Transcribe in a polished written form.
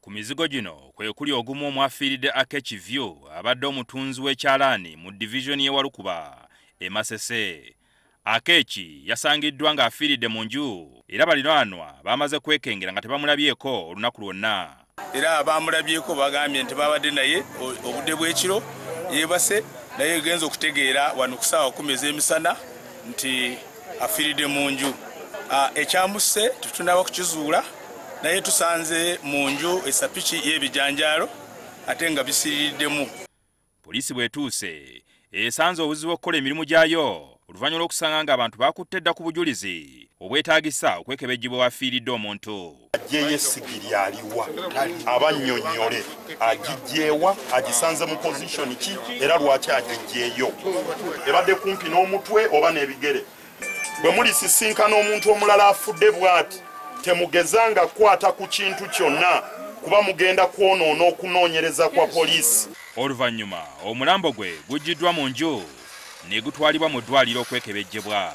Ku mizigo gino kwe kuli ogumu omwafiiridde Akechi View abadde omutunzi w'ekyalaani mu division y'e Walukuba e Masese. Akechi yasangiddwa ng'afiiridde mu nju era baliraanwa bamaze kwekengera nga tebamulabyeko olunaku lwonna. Era abamulabyeko bagambye nti babadde naye obudde bw'ekiro yeebase naye genza okutegeera wano ku ssaawa 10 ez'emisana nti afiiridde mu nju. Ekyamusse tetunaba kukizuula naye tusanze mu nju essapiki y'ebijanjaalo ate nga bisiriddemu. Poliisi bw'etuuse esanze obuzibu okukola emirimu gyayo oluvannyuma lw'okusanga ng'abantu bakutte dda ku bujulizi obwetaagisa okwekebejjibwa wafiiridde omuntu. Ajjeyo essigiri aliwa abannyonnyole agijjeewa agisanze mu pozishoni ki era lwaki agijjeeyo ebadde kumpi n'omutwe oba n'ebigere. Bwe mulisisinkana omuntu omulala afudde bw'ati temugezanga kukwata ku kintu kyonna kuba mugenda kwonoona okunoonyereza kwa poliisi. Oluvannyuma omulambo gwe gujjiddwa mu nju ne gutwalibwa mu ddwaliro okwekebejjebwa.